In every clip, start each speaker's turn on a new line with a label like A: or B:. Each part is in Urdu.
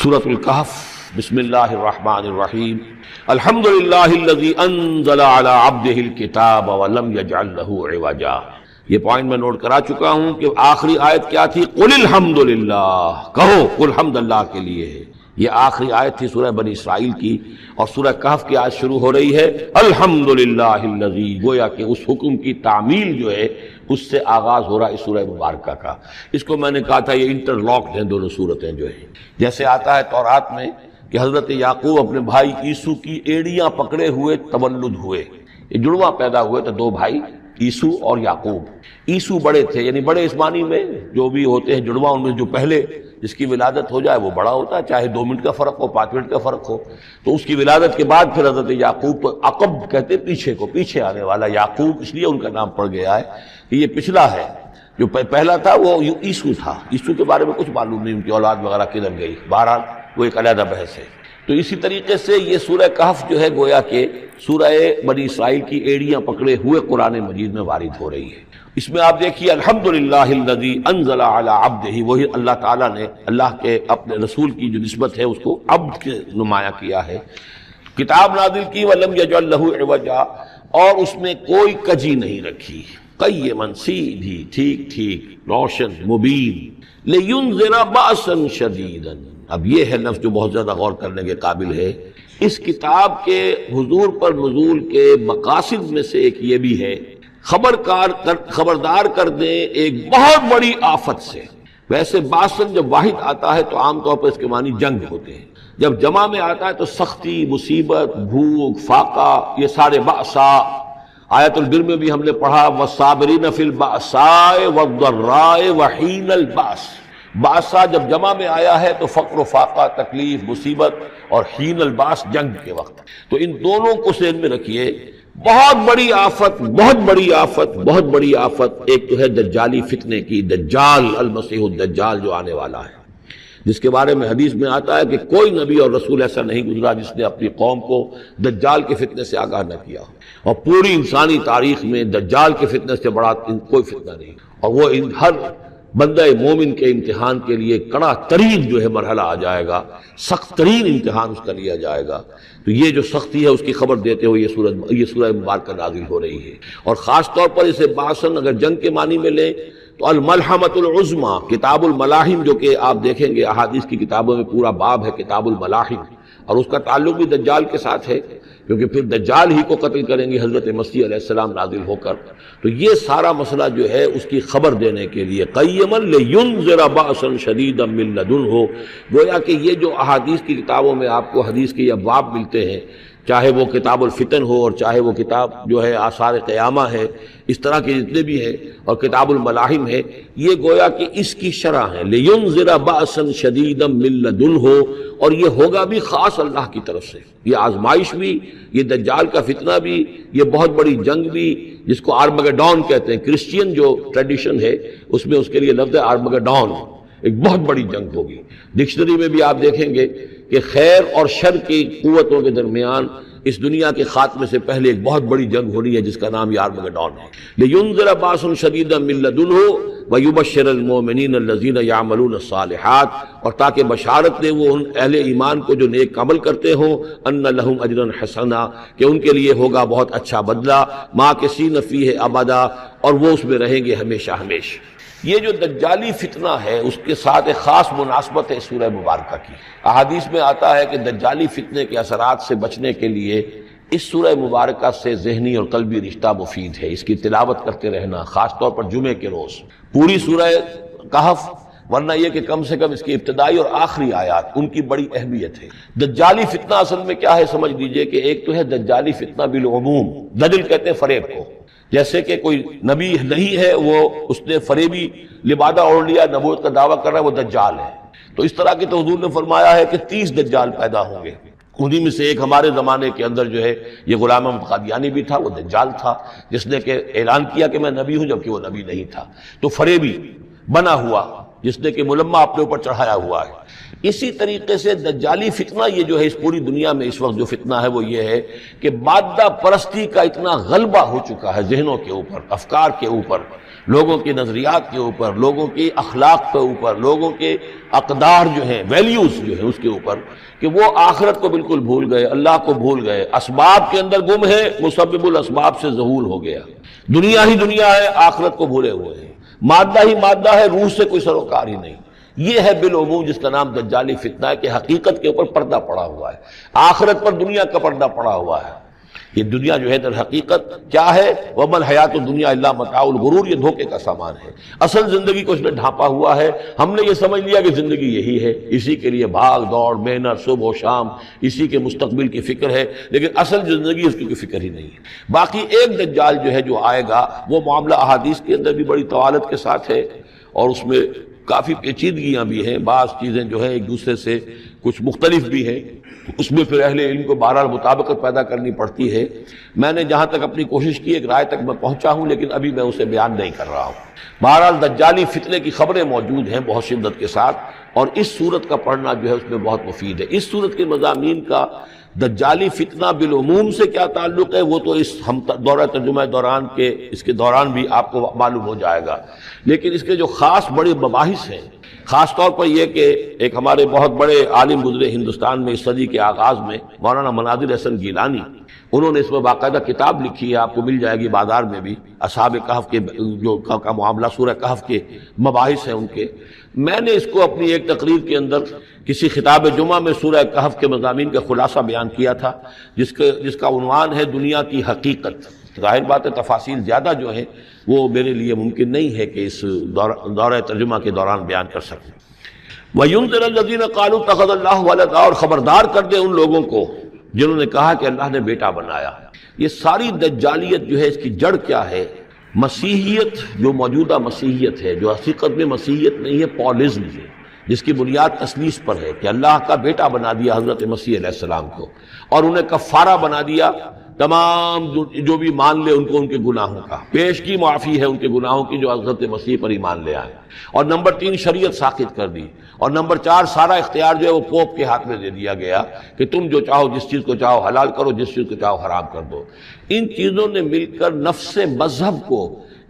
A: سورۃ الکہف۔ بسم اللہ الرحمن الرحیم۔ الحمد للہ الذی انزل علی عبدہ الکتاب ولم یجعل لہ عوجا۔ یہ پوائنٹ میں نوٹ کرا چکا ہوں کہ آخری آیت کیا تھی؟ قل الحمد للہ، کہو قل حمد اللہ کے لیے ہے۔ یہ آخری آیت تھی سورہ بنی اسرائیل کی، اور سورہ کہف کی آیت شروع ہو رہی ہے الحمد للہ الذی، گویا کہ اس حکم کی تعمیل جو ہے اس سے آغاز ہو رہا ہے اس سورہ مبارکہ کا۔ اس کو میں نے کہا تھا یہ انٹر لاکڈ ہیں دونوں صورتیں جو ہیں، جیسے آتا ہے تورات میں کہ حضرت یعقوب اپنے بھائی عیسو کی ایڑیاں پکڑے ہوئے تولد ہوئے، یہ جڑواں پیدا ہوئے تو دو بھائی عیسو اور یعقوب۔ عیسو بڑے تھے، یعنی بڑے اس معنی میں جو بھی ہوتے ہیں جڑواں، ان میں جو پہلے جس کی ولادت ہو جائے وہ بڑا ہوتا ہے، چاہے 2 منٹ کا فرق ہو 5 منٹ کا فرق ہو۔ تو اس کی ولادت کے بعد پھر حضرت یعقوب کو عقب کہتے پیچھے کو، پیچھے آنے والا یعقوب، اس لیے ان کا نام پڑ گیا ہے کہ یہ پچھلا ہے۔ جو پہلا تھا وہ عیسو تھا، عیسو کے بارے میں کچھ معلوم نہیں، ان کی اولاد وغیرہ کدھر گئی، بہرحال وہ ایک علیحدہ بحث ہے۔ تو اسی طریقے سے یہ سورہ کہف جو ہے گویا کہ سورہ بنی اسرائیل کی ایڑیاں پکڑے ہوئے قرآن مجید میں وارد ہو رہی ہے۔ اس میں آپ دیکھیے الحمدللہ الذی انزل علی عبدہ، وہی اللہ تعالیٰ نے اللہ کے اپنے رسول کی جو نسبت ہے اس کو عبد کے نمایاں کیا ہے۔ کتاب نازل کی ولم یجعل لہ عوجا، اور اس میں کوئی کجی نہیں رکھی، قیما، سیدھی، ٹھیک ٹھیک، روشن، مبین، لینذر بأسا شدیدا۔ اب یہ ہے لفظ جو بہت زیادہ غور کرنے کے قابل ہے۔ اس کتاب کے حضور پر نزول کے مقاصد میں سے ایک یہ بھی ہے خبردار کر دیں ایک بہت بڑی آفت سے۔ ویسے باسن جب واحد آتا ہے تو عام طور پر اس کے معنی جنگ ہوتے ہیں، جب جمع میں آتا ہے تو سختی، مصیبت، بھوک، فاقہ، یہ سارے بأسا۔ آیت البر میں بھی ہم نے پڑھا والصابرین فی البأساء والضراء وحین البأس۔ باسا جب جمع میں آیا ہے تو فقر و فاقہ، تکلیف، مصیبت، اور حین الباس جنگ کے وقت۔ تو ان دونوں کو ذہن میں رکھیے، بہت بڑی آفت، بہت بڑی آفت، بہت بڑی آفت ایک تو ہے دجالی فتنے کی، دجال المسیح الدجال جو آنے والا ہے، جس کے بارے میں حدیث میں آتا ہے کہ کوئی نبی اور رسول ایسا نہیں گزرا جس نے اپنی قوم کو دجال کے فتنے سے آگاہ نہ کیا ہو، اور پوری انسانی تاریخ میں دجال کے فتنے سے بڑا کوئی فتنہ نہیں، اور وہ ہر بندہ مومن کے امتحان کے لیے کڑا ترین جو ہے مرحلہ آ جائے گا، سخت ترین امتحان اس کا لیا جائے گا۔ تو یہ جو سختی ہے اس کی خبر دیتے ہوئے یہ سورہ مبارکہ نازل ہو رہی ہے، اور خاص طور پر اسے باسن اگر جنگ کے معنی میں لیں تو الملحمۃ العظمیٰ، کتاب الملاحم، جو کہ آپ دیکھیں گے احادیث کی کتابوں میں پورا باب ہے کتاب الملاحم، اور اس کا تعلق بھی دجال کے ساتھ ہے، کیونکہ پھر دجال ہی کو قتل کریں گے حضرت مسیح علیہ السلام نازل ہو کر۔ تو یہ سارا مسئلہ جو ہے اس کی خبر دینے کے لیے قیما لینذر بأسا شدیدا من لدنہ، گویا کہ یہ جو احادیث کی کتابوں میں آپ کو حدیث کے ابواب ملتے ہیں، چاہے وہ کتاب الفتن ہو اور چاہے وہ کتاب جو ہے آثار قیامہ ہے، اس طرح کے جتنے بھی ہیں، اور کتاب الملاحم ہے، یہ گویا کہ اس کی شرح ہے لینذر بأسا شدیدا من لدنہ، اور یہ ہوگا بھی خاص اللہ کی طرف سے، یہ آزمائش بھی، یہ دجال کا فتنہ بھی، یہ بہت بڑی جنگ بھی، جس کو آرمگڈون کہتے ہیں، کرسچین جو ٹریڈیشن ہے اس میں اس کے لیے لفظ ہے آرمگڈون، ایک بہت بڑی جنگ ہوگی۔ ڈکشنری میں بھی آپ دیکھیں گے کہ خیر اور شر کی قوتوں کے درمیان اس دنیا کے خاتمے سے پہلے ایک بہت بڑی جنگ ہونی ہے جس کا نام یہ آرمگڈون ہے۔ لینذر بأسا شدیدا من لدنہ ویبشر المؤمنین الذین یعملون الصالحات، اور تاکہ بشارت دے وہ ان اہل ایمان کو جو نیک عمل کرتے ہوں، ان لہم اجرا حسنا، کہ ان کے لیے ہوگا بہت اچھا بدلہ، ماکثین فیہ ابدا، اور وہ اس میں رہیں گے ہمیشہ ہمیشہ۔ یہ جو دجالی فتنہ ہے اس کے ساتھ ایک خاص مناسبت ہے سورہ مبارکہ کی۔ احادیث میں آتا ہے کہ دجالی فتنے کے اثرات سے بچنے کے لیے اس سورہ مبارکہ سے ذہنی اور قلبی رشتہ مفید ہے، اس کی تلاوت کرتے رہنا، خاص طور پر جمعے کے روز پوری سورہ کہف، ورنہ یہ کہ کم سے کم اس کی ابتدائی اور آخری آیات ان کی بڑی اہمیت ہے۔ دجالی فتنہ اصل میں کیا ہے سمجھ لیجئے کہ ایک تو ہے دجالی فتنہ بالعموم، دجل کہتے ہیں فریب کو، جیسے کہ کوئی نبی نہیں ہے وہ اس نے فریبی لبادہ اوڑھ لیا، نبوت کا دعویٰ کر رہا ہے، وہ دجال ہے۔ تو اس طرح کی تو حضور نے فرمایا ہے کہ 30 دجال پیدا ہوں گے، انہی میں سے ایک ہمارے زمانے کے اندر جو ہے یہ غلام احمد قادیانی بھی تھا، وہ دجال تھا، جس نے کہ اعلان کیا کہ میں نبی ہوں جبکہ وہ نبی نہیں تھا۔ تو فریبی بنا ہوا جس نے کہ ملمہ اپنے اوپر چڑھایا ہوا ہے۔ اسی طریقے سے دجالی فتنہ یہ جو ہے اس پوری دنیا میں اس وقت جو فتنہ ہے وہ یہ ہے کہ مادہ پرستی کا اتنا غلبہ ہو چکا ہے ذہنوں کے اوپر، افکار کے اوپر، لوگوں کے نظریات کے اوپر، لوگوں کے اخلاق کے اوپر، لوگوں کے اقدار جو ہیں، ویلیوز جو ہیں اس کے اوپر، کہ وہ آخرت کو بالکل بھول گئے، اللہ کو بھول گئے، اسباب کے اندر گم ہے، مسبب الاسباب سے ذہول ہو گیا، دنیا ہی دنیا ہے، آخرت کو بھولے ہوئے ہیں، مادہ ہی مادہ ہے، روح سے کوئی سروکار ہی نہیں۔ یہ ہے بالعموم جس کا نام دجالی فتنہ ہے، کہ حقیقت کے اوپر پردہ پڑا ہوا ہے، آخرت پر دنیا کا پردہ پڑا ہوا ہے۔ یہ دنیا جو ہے در حقیقت کیا ہے؟ وَمَا الْحَيَاةُ الدُّنْيَا إِلَّا مَتَاعُ الْغُرُورِ، یہ دھوکے کا سامان ہے۔ اصل زندگی کو اس نے ڈھانپا ہوا ہے، ہم نے یہ سمجھ لیا کہ زندگی یہی ہے، اسی کے لیے بھاگ دوڑ محنت صبح و شام، اسی کے مستقبل کی فکر ہے، لیکن اصل زندگی اس کی کوئی فکر ہی نہیں ہے۔ باقی ایک دجال جو ہے جو آئے گا، وہ معاملہ احادیث کے اندر بھی بڑی طوالت کے ساتھ ہے، اور اس میں کافی پیچیدگیاں بھی ہیں، بعض چیزیں جو ہیں ایک دوسرے سے کچھ مختلف بھی ہیں، اس میں پھر اہل علم کو بہرحال مطابقت پیدا کرنی پڑتی ہے۔ میں نے جہاں تک اپنی کوشش کی ایک رائے تک میں پہنچا ہوں، لیکن ابھی میں اسے بیان نہیں کر رہا ہوں۔ بہرحال دجالی فتنے کی خبریں موجود ہیں بہت شدت کے ساتھ، اور اس صورت کا پڑھنا جو ہے اس میں بہت مفید ہے۔ اس صورت کے مضامین کا دجالی فتنہ بالعموم سے کیا تعلق ہے وہ تو اس ہم دورہ ترجمہ دوران کے اس کے دوران بھی آپ کو معلوم ہو جائے گا، لیکن اس کے جو خاص بڑے مباحث ہیں، خاص طور پر یہ کہ ایک ہمارے بہت بڑے عالم گزرے ہندوستان میں اس صدی کے آغاز میں، مولانا مناظر حسن گیلانی، انہوں نے اس میں باقاعدہ کتاب لکھی ہے، آپ کو مل جائے گی بازار میں بھی، اصحاب کہف کے جو کا معاملہ سورہ کہف کے مباحث ہیں ان کے۔ میں نے اس کو اپنی ایک تقریر کے اندر کسی خطاب جمعہ میں سورہ کہف کے مضامین کا خلاصہ بیان کیا تھا، جس کا عنوان ہے دنیا کی حقیقت۔ ظاہر بات ہے تفاصیل زیادہ جو ہیں وہ میرے لیے ممکن نہیں ہے کہ اس دورہ ترجمہ کے دوران بیان کر سکوں۔ وَيُنذِرَ الَّذِينَ قَالُوا اتَّخَذَ اللَّهُ وَلَدًا، اور خبردار کر دے ان لوگوں کو جنہوں نے کہا کہ اللہ نے بیٹا بنایا۔ یہ ساری دجالیت جو ہے اس کی جڑ کیا ہے؟ مسیحیت، جو موجودہ مسیحیت ہے، جو حقیقت میں مسیحیت نہیں ہے، پالزم ہے، جس کی بنیاد تثلیث پر ہے کہ اللہ کا بیٹا بنا دیا حضرت مسیح علیہ السلام کو، اور انہیں کفارہ بنا دیا تمام جو بھی مان لے ان کو ان کے گناہوں کا، پیش کی معافی ہے ان کے گناہوں کی جو حضرت مسیح پر ایمان لے آئے، اور نمبر 3 شریعت ساقط کر دی، اور نمبر 4 سارا اختیار جو ہے وہ پوپ کے ہاتھ میں دے دیا گیا کہ تم جو چاہو جس چیز کو چاہو حلال کرو، جس چیز کو چاہو حرام کر دو۔ ان چیزوں نے مل کر نفس مذہب کو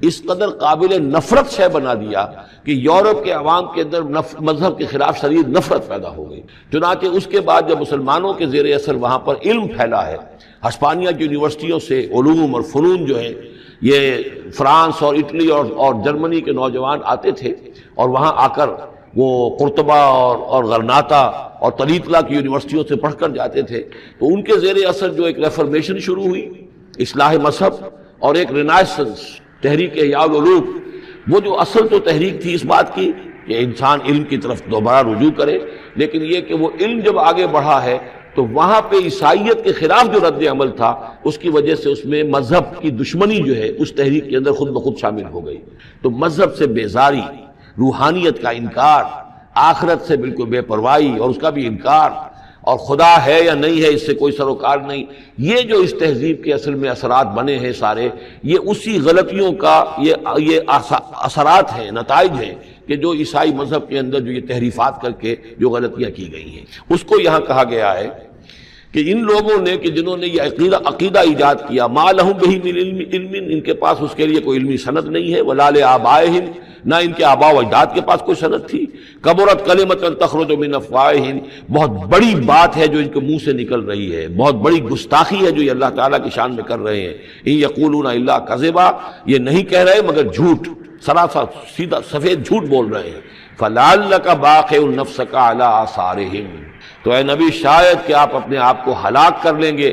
A: اس قدر قابل نفرت شے بنا دیا کہ یورپ کے عوام کے اندر مذہب کے خلاف شدید نفرت پیدا ہو گئی۔ چنانچہ اس کے بعد جب مسلمانوں کے زیر اثر وہاں پر علم پھیلا ہے، ہسپانیہ کی یونیورسٹیوں سے علوم اور فنون جو ہیں یہ فرانس اور اٹلی اور جرمنی کے نوجوان آتے تھے، اور وہاں آ کر وہ قرطبہ اور غرناطہ اور طلیطلہ کی یونیورسٹیوں سے پڑھ کر جاتے تھے، تو ان کے زیر اثر جو ایک ریفرمیشن شروع ہوئی، اصلاح مذہب، اور ایک رینائسنس، تحریک احیاء العلوم، وہ جو اصل تو تحریک تھی اس بات کی کہ انسان علم کی طرف دوبارہ رجوع کرے، لیکن یہ کہ وہ علم جب آگے بڑھا ہے تو وہاں پہ عیسائیت کے خلاف جو رد عمل تھا اس کی وجہ سے اس میں مذہب کی دشمنی جو ہے اس تحریک کے اندر خود بخود شامل ہو گئی۔ تو مذہب سے بیزاری، روحانیت کا انکار، آخرت سے بالکل بے پرواہی اور اس کا بھی انکار، اور خدا ہے یا نہیں ہے اس سے کوئی سروکار نہیں، یہ جو اس تہذیب کے اصل میں اثرات بنے ہیں سارے، یہ اسی غلطیوں کا یہ اثرات ہیں، نتائج ہیں کہ جو عیسائی مذہب کے اندر جو یہ تحریفات کر کے جو غلطیاں کی گئی ہیں، اس کو یہاں کہا گیا ہے کہ ان لوگوں نے کہ جنہوں نے یہ عقیدہ ایجاد کیا، ما لہم بہ من علم، ان کے پاس اس کے لیے کوئی علمی سند نہیں ہے، ولا لآبائہم، نہ ان کے آباء و اجداد کے پاس کوئی سند تھی، کبرت کلمۃ تخرج من افواہہم، بہت بڑی بات ہے جو ان کے منہ سے نکل رہی ہے، بہت بڑی گستاخی ہے جو یہ اللہ تعالیٰ کی شان میں کر رہے ہیں، ان یقولون الا کذبا، یہ نہیں کہہ رہے مگر جھوٹ، سراسر سیدھا سفید جھوٹ بول رہے ہیں، فلعلک باخع نفسک علی آثارہم، تو اے نبی شاید کہ آپ اپنے آپ کو ہلاک کر لیں گے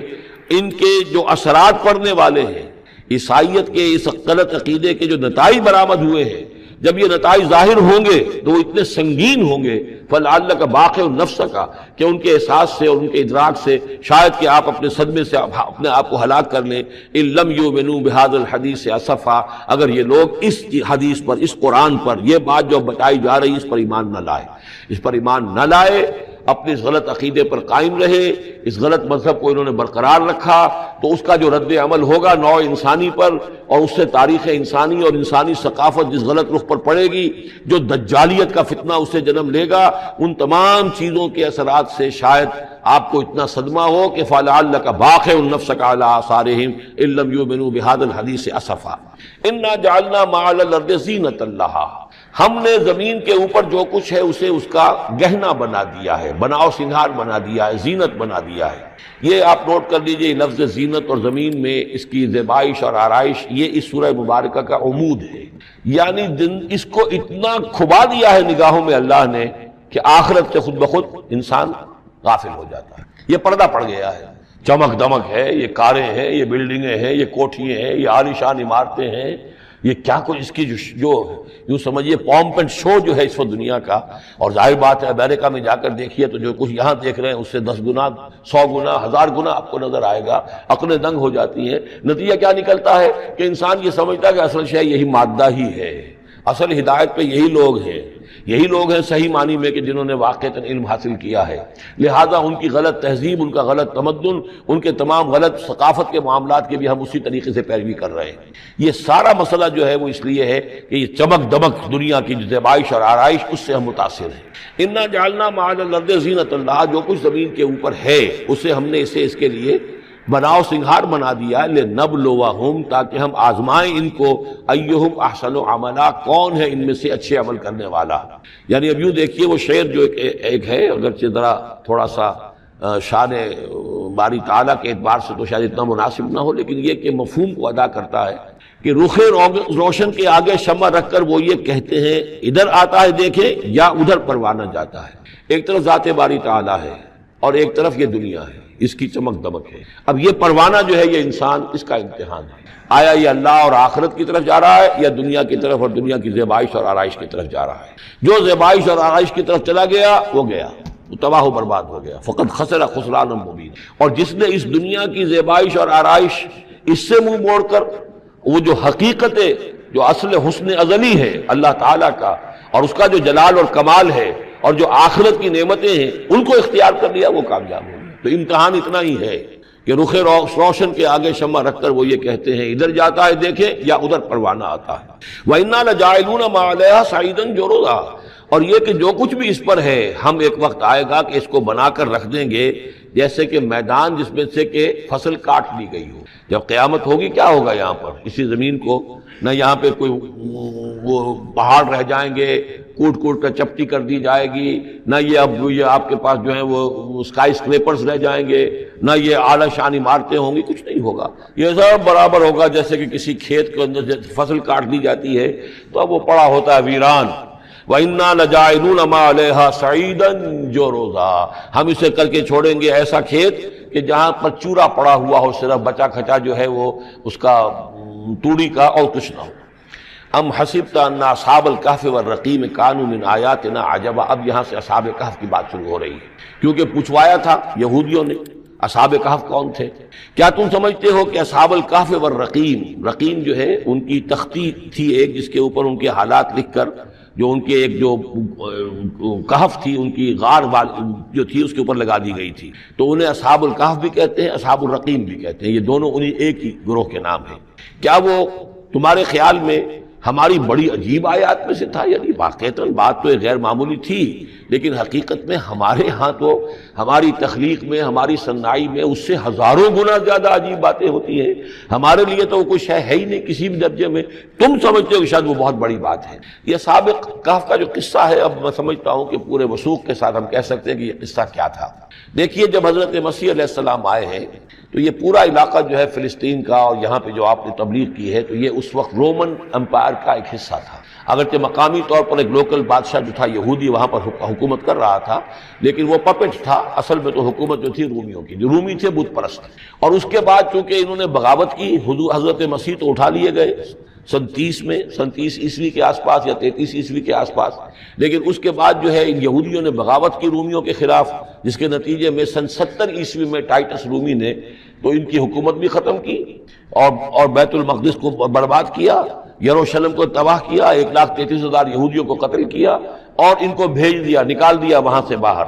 A: ان کے جو اثرات پڑنے والے ہیں، عیسائیت کے اس غلط عقیدے کے جو نتائج برآمد ہوئے ہیں، جب یہ نتائج ظاہر ہوں گے تو وہ اتنے سنگین ہوں گے، فلعلک باخع نفسک، کہ ان کے احساس سے اور ان کے ادراک سے شاید کہ آپ اپنے صدمے سے اپنے آپ کو ہلاک کر لیں، ان لم یؤمنوا بہذا الحدیث اسفا، اگر یہ لوگ اس حدیث پر، اس قرآن پر، یہ بات جو بتائی جا رہی اس پر ایمان نہ لائے، اس پر ایمان نہ لائے، اپنے اس غلط عقیدے پر قائم رہے، اس غلط مذہب کو انہوں نے برقرار رکھا، تو اس کا جو رد عمل ہوگا نوع انسانی پر، اور اس سے تاریخ انسانی اور انسانی ثقافت جس غلط رخ پر پڑے گی، جو دجالیت کا فتنہ اسے جنم لے گا، ان تمام چیزوں کے اثرات سے شاید آپ کو اتنا صدمہ ہو کہ فَلَعَلَّكَ بَاخِعٌ نَفْسَكَ عَلَىٰ آثَارِهِمْ إِن لَّمْ يُؤْمِنُوا بِهَٰذَا الْحَدِيثِ أَسَفًا إِنَّا جَعَلْنَا مَا عَلَى الْأَرْضِ زِينَةً لَّهَا، ہم نے زمین کے اوپر جو کچھ ہے اسے اس کا گہنا بنا دیا ہے، بناؤ سنگھار بنا دیا ہے، زینت بنا دیا ہے۔ یہ آپ نوٹ کر لیجئے، لفظ زینت اور زمین میں اس کی زیبائش اور آرائش، یہ اس سورہ مبارکہ کا عمود ہے، یعنی اس کو اتنا کھبا دیا ہے نگاہوں میں اللہ نے کہ آخرت سے خود بخود انسان غافل ہو جاتا ہے۔ یہ پردہ پڑ گیا ہے، چمک دمک ہے، یہ کاریں ہیں، یہ بلڈنگیں ہیں، یہ کوٹھیاں ہیں، یہ عالیشان عمارتیں ہیں، یہ کیا کچھ اس کی جو یوں سمجھیے پومپ اینڈ شو جو ہے اس وقت دنیا کا، اور ظاہر بات ہے امریکہ میں جا کر دیکھیے تو جو کچھ یہاں دیکھ رہے ہیں اس سے 10 گنا 100 گنا 1000 گنا آپ کو نظر آئے گا، عقلیں دنگ ہو جاتی ہیں۔ نتیجہ کیا نکلتا ہے کہ انسان یہ سمجھتا ہے کہ اصل شے یہی مادہ ہی ہے، اصل ہدایت پہ یہی لوگ ہیں، یہی لوگ ہیں صحیح معنی میں کہ جنہوں نے واقعتاً علم حاصل کیا ہے، لہذا ان کی غلط تہذیب، ان کا غلط تمدن، ان کے تمام غلط ثقافت کے معاملات کے بھی ہم اسی طریقے سے پیروی کر رہے ہیں۔ یہ سارا مسئلہ جو ہے وہ اس لیے ہے کہ یہ چمک دمک دنیا کی جو زیبائش اور آرائش، اس سے ہم متاثر ہیں۔ انا جعلنا ما علی الارض زینۃ اللہ، جو کچھ زمین کے اوپر ہے اسے ہم نے اسے اس کے لیے بناؤ سنگھار بنا دیا، لنبلوہم، تاکہ ہم آزمائیں ان کو، ایہم احسن عملا، کون ہے ان میں سے اچھے عمل کرنے والا۔ یعنی اب یوں دیکھیے وہ شعر جو ایک ہے، اگرچہ ذرا تھوڑا سا شان باری تعالیٰ کے اعتبار سے تو شاید اتنا مناسب نہ ہو، لیکن یہ کہ مفہوم کو ادا کرتا ہے کہ رخ روشن کے آگے شمع رکھ کر وہ یہ کہتے ہیں ادھر آتا ہے دیکھیں یا ادھر پروانہ جاتا ہے۔ ایک طرف ذات باری تعالیٰ ہے اور ایک طرف یہ دنیا ہے، اس کی چمک دمک ہے۔ اب یہ پروانہ جو ہے یہ انسان، اس کا امتحان ہے، آیا یہ اللہ اور آخرت کی طرف جا رہا ہے یا دنیا کی طرف اور دنیا کی زیبائش اور آرائش کی طرف جا رہا ہے۔ جو زیبائش اور آرائش کی طرف چلا گیا وہ گیا، وہ تباہ و برباد ہو گیا، فقط خسر خسرانا مبین۔ اور جس نے اس دنیا کی زیبائش اور آرائش اس سے منہ موڑ کر وہ جو حقیقت جو اصل حسن ازلی ہے اللہ تعالیٰ کا، اور اس کا جو جلال اور کمال ہے، اور جو آخرت کی نعمتیں ہیں ان کو اختیار کر لیا، وہ کامیاب ہو گیا۔ تو امتحان اتنا ہی ہے کہ رخ روشن کے آگے شمع رکھ کر وہ یہ کہتے ہیں ادھر جاتا ہے دیکھیں یا ادھر پروانہ آتا ہے۔ وَإِنَّا لَجَاعِلُونَ مَا عَلَيْهَا صَعِيدًا جُرُزًا، اور یہ کہ جو کچھ بھی اس پر ہے ہم ایک وقت آئے گا کہ اس کو بنا کر رکھ دیں گے جیسے کہ میدان جس میں سے کہ فصل کاٹ لی گئی ہو۔ جب قیامت ہوگی کیا ہوگا یہاں پر اسی زمین کو، نہ یہاں پہ کوئی وہ پہاڑ رہ جائیں گے کوٹ کوٹ کر چپٹی کر دی جائے گی، نہ یہ آپ کے پاس جو ہیں وہ اسکائی اسکریپرز رہ جائیں گے، نہ یہ اعلیٰ شان عمارتیں ہوں گی، کچھ نہیں ہوگا۔ یہ سب برابر ہوگا جیسے کہ کسی کھیت کے اندر فصل کاٹ دی جاتی ہے تو اب وہ پڑا ہوتا ہے ویران۔ وَإِنَّا لَجَاعِلُونَ مَا عَلَيْهَا صَعِيدًا جُرُزًا، ہم اسے کر کے چھوڑیں گے ایسا کھیت کہ جہاں پر چورا پڑا ہوا ہو، صرف بچا کھچا جو ہے وہ اس کا توڑی کا، اور کچھ نہ ہو۔ ام حسبت ان اصحاب الکہف والرقیم کانوا من آیاتنا عجبا، اب یہاں سے اصحاب کہف کی بات شروع ہو رہی ہے، کیونکہ پوچھوایا تھا یہودیوں نے اصحاب کہف کون تھے۔ کیا تم سمجھتے ہو کہ اصحاب الکہف والرقیم، رقیم جو ہے ان کی تختی تھی ایک جس کے اوپر ان کے حالات لکھ کر، جو ان کے ایک جو کہف تھی ان کی غار جو تھی اس کے اوپر لگا دی گئی تھی، تو انہیں اصحاب الکہف بھی کہتے ہیں، اصحاب الرقیم بھی کہتے ہیں، یہ دونوں انہیں ایک ہی گروہ کے نام ہیں۔ کیا وہ تمہارے خیال میں ہماری بڑی عجیب آیات میں سے تھا؟ یعنی واقعتاً بات تو غیر معمولی تھی، لیکن حقیقت میں ہمارے ہاں تو ہماری تخلیق میں، ہماری صنائی میں اس سے ہزاروں گنا زیادہ عجیب باتیں ہوتی ہیں، ہمارے لیے تو وہ کچھ ہے ہی نہیں کسی بھی درجے میں، تم سمجھتے ہو کہ شاید وہ بہت بڑی بات ہے۔ یہ سابق کہف کا جو قصہ ہے، اب میں سمجھتا ہوں کہ پورے وثوق کے ساتھ ہم کہہ سکتے ہیں کہ یہ قصہ کیا تھا۔ دیکھیے جب حضرت مسیح علیہ السلام آئے ہیں تو یہ پورا علاقہ جو ہے فلسطین کا، اور یہاں پہ جو آپ نے تبلیغ کی ہے، تو یہ اس وقت رومن امپائر کا ایک حصہ تھا۔ اگرچہ مقامی طور پر ایک لوکل بادشاہ جو تھا یہودی وہاں پر حکومت کر رہا تھا، لیکن وہ پپٹ تھا، اصل میں تو حکومت جو تھی رومیوں کی، جو رومی تھے بت پرست۔ اور اس کے بعد چونکہ انہوں نے بغاوت کی، حضرت مسیح تو اٹھا لیے گئے سن 30 عیسوی کے آس پاس یا 33 عیسوی کے آس پاس، لیکن اس کے بعد جو ہے ان یہودیوں نے بغاوت کی رومیوں کے خلاف، جس کے نتیجے میں سن 70 عیسوی میں ٹائٹس رومی نے تو ان کی حکومت بھی ختم کی اور بیت المقدس کو برباد کیا، یروشلم کو تباہ کیا، 1,33,000 یہودیوں کو قتل کیا اور ان کو بھیج دیا، نکال دیا وہاں سے باہر۔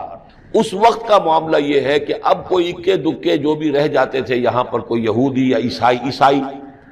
A: اس وقت کا معاملہ یہ ہے کہ اب کوئی اکے دکے جو بھی رہ جاتے تھے یہاں پر، کوئی یہودی یا عیسائی،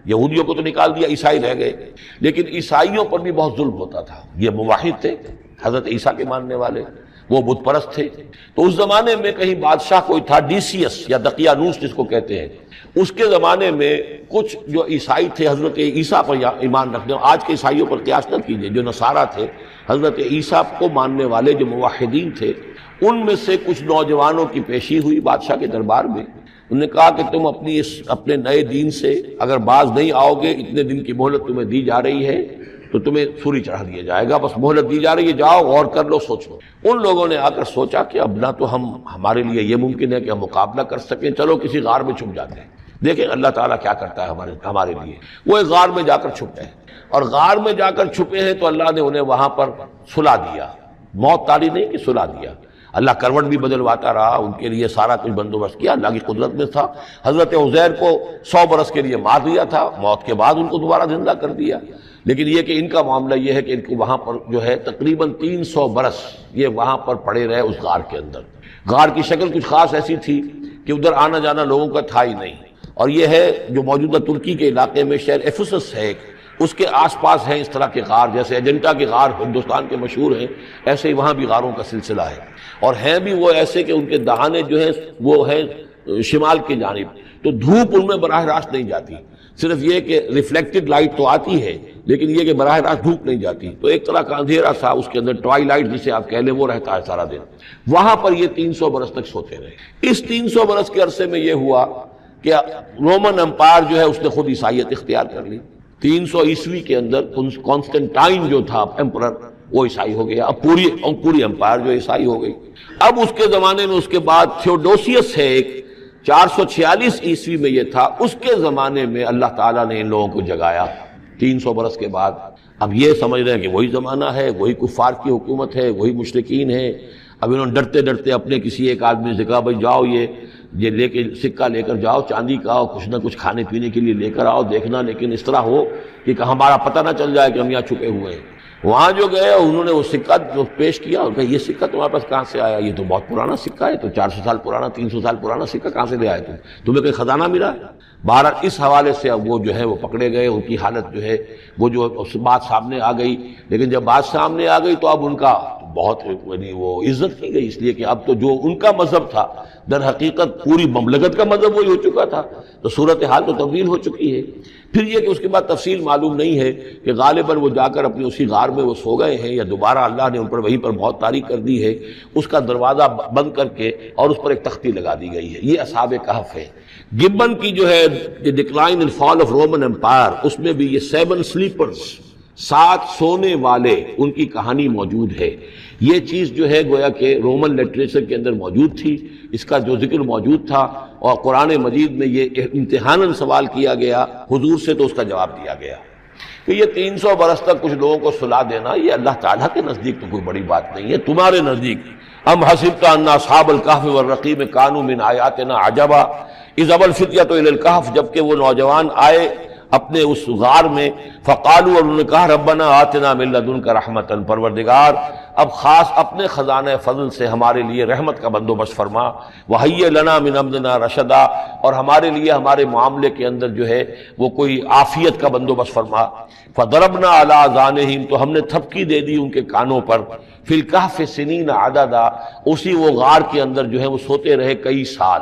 A: یہودیوں کو تو نکال دیا، عیسائی رہ گئے، لیکن عیسائیوں پر بھی بہت ظلم ہوتا تھا۔ یہ موحد تھے، حضرت عیسیٰ کے ماننے والے، وہ بت پرست تھے۔ تو اس زمانے میں کہیں بادشاہ کوئی تھا، ڈیسیس یا دقیانوس جس کو کہتے ہیں، اس کے زمانے میں کچھ جو عیسائی تھے حضرت عیسیٰ پر ایمان رکھنے، آج کے عیسائیوں پر قیاس نہ کیجیے، جو نصارہ تھے حضرت عیسیٰ کو ماننے والے جو موحدین تھے، ان میں سے کچھ نوجوانوں کی پیشی ہوئی بادشاہ کے دربار میں۔ انہوں نے کہا کہ تم اپنے نئے دین سے اگر باز نہیں آؤ گے، اتنے دن کی مہلت تمہیں دی جا رہی ہے تو تمہیں سولی چڑھا دیا جائے گا، بس مہلت دی جا رہی ہے، جاؤ غور کر لو، سوچو۔ ان لوگوں نے آ کر سوچا کہ اب نہ تو ہمارے لیے یہ ممکن ہے کہ ہم مقابلہ کر سکیں، چلو کسی غار میں چھپ جاتے ہیں، دیکھیں اللہ تعالیٰ کیا کرتا ہے ہمارے لیے۔ وہ ایک غار میں جا کر چھپے ہیں، اور غار میں جا کر چھپے ہیں تو اللہ نے انہیں وہاں پر سلا دیا، موت تاری نہیں کہ سلا دیا۔ اللہ کروٹ بھی بدلواتا رہا، ان کے لیے سارا کچھ بندوبست کیا، اللہ کی قدرت میں تھا۔ حضرت عزیر کو 100 برس کے لیے مار دیا تھا، موت کے بعد ان کو دوبارہ زندہ کر دیا۔ لیکن یہ کہ ان کا معاملہ یہ ہے کہ ان کو وہاں پر جو ہے تقریباً 300 برس یہ وہاں پر پڑے رہے اس غار کے اندر۔ غار کی شکل کچھ خاص ایسی تھی کہ ادھر آنا جانا لوگوں کا تھا ہی نہیں، اور یہ ہے جو موجودہ ترکی کے علاقے میں شہر ایفسس ہے، اس کے آس پاس ہیں اس طرح کے غار، جیسے ایجنٹا کے غار ہندوستان کے مشہور ہیں، ایسے ہی وہاں بھی غاروں کا سلسلہ ہے، اور ہیں بھی وہ ایسے کہ ان کے دہانے جو ہیں وہ ہیں شمال کی جانب، تو دھوپ ان میں براہ راست نہیں جاتی، صرف یہ کہ ریفلیکٹڈ لائٹ تو آتی ہے لیکن یہ کہ براہ راست دھوپ نہیں جاتی، تو ایک طرح کا اندھیرا سا اس کے اندر، ٹوائی لائٹ جسے آپ کہہ لیں، وہ رہتا ہے سارا دن۔ وہاں پر یہ 300 برس تک سوتے رہے۔ اس 300 برس کے عرصے میں یہ ہوا کہ رومن امپائر جو ہے اس نے خود عیسائیت اختیار کر لی۔ 300 عیسوی کے اندر کانسٹنٹائن جو تھا ایمپرر، وہ عیسائی ہو گیا، اب پوری امپائر جو عیسائی ہو گئی۔ اب اس کے زمانے میں اس کے بعد تھیوڈوسیس ہے ایک، 446 عیسوی میں یہ تھا، اس کے زمانے میں اللہ تعالیٰ نے ان لوگوں کو جگایا 300 برس کے بعد۔ اب یہ سمجھ رہے ہیں کہ وہی زمانہ ہے، وہی کفار کی حکومت ہے، وہی مشرکین ہے۔ اب انہوں نے ڈرتے ڈرتے اپنے کسی ایک آدمی سے کہا بھائی جاؤ یہ لے کے سکہ لے کر جاؤ، چاندی کا، کچھ نہ کچھ کھانے پینے کے لیے لے کر آؤ، دیکھنا لیکن اس طرح ہو کہ ہمارا پتہ نہ چل جائے کہ ہم یہاں چھپے ہوئے ہیں۔ وہاں جو گئے انہوں نے وہ سکہ جو پیش کیا، اور کہا یہ سکہ تمہارے پاس کہاں سے آیا؟ یہ تو بہت پرانا سکہ ہے، تو 400 سال پرانا، 300 سال پرانا سکہ کہاں سے لے آئے تمہیں کوئی خزانہ ملا ہے؟ بہرحال اس حوالے سے اب وہ جو ہے وہ پکڑے گئے، ان کی حالت جو ہے وہ جو بات سامنے آ گئی۔ لیکن جب بات سامنے آ گئی تو اب ان کا بہت وہ عزت کی گئی، اس لیے کہ اب تو جو ان کا مذہب تھا در حقیقت پوری مملکت کا مذہب وہی ہو چکا تھا، تو صورتحال تو تبدیل ہو چکی ہے۔ پھر یہ کہ اس کے بعد تفصیل معلوم نہیں ہے کہ غالباً وہ جا کر اپنی اسی غار میں وہ سو گئے ہیں، یا دوبارہ اللہ نے ان پر وہیں پر موت طاری کر دی ہے، اس کا دروازہ بند کر کے اور اس پر ایک تختی لگا دی گئی ہے۔ یہ اصحاب کہف ہے۔ گبن کی جو ہے decline and fall of Roman empire, اس میں بھی یہ 7 سلیپرز، 7 سونے والے، ان کی کہانی موجود ہے۔ یہ چیز جو ہے گویا کہ رومن لٹریچر کے اندر موجود تھی، اس کا جو ذکر موجود تھا، اور قرآن مجید میں یہ امتحاناً سوال کیا گیا حضور سے، تو اس کا جواب دیا گیا کہ یہ 300 برس تک کچھ لوگوں کو سلا دینا، یہ اللہ تعالیٰ کے نزدیک تو کوئی بڑی بات نہیں ہے، تمہارے نزدیک ام حسبت ان اصحاب الکہف والرقیم کانوا من آیاتنا عجبا اذ ابى الفتية الى الکہف، جبکہ وہ نوجوان آئے اپنے اس غار میں، فقالوا، اور انہوں نے کہا ربنا آتنا من لدنک رحمتا، پروردگار اب خاص اپنے خزانہ فضل سے ہمارے لیے رحمت کا بندوبست فرما، وہیئ لنا من امرنا رشدا، اور ہمارے لیے ہمارے معاملے کے اندر جو ہے وہ کوئی عافیت کا بندوبست فرما۔ فضربنا علی آذانہم، تو ہم نے تھپکی دے دی ان کے کانوں پر، فی الکہف سنین عددا، اسی وہ غار کے اندر جو ہے وہ سوتے رہے کئی سال۔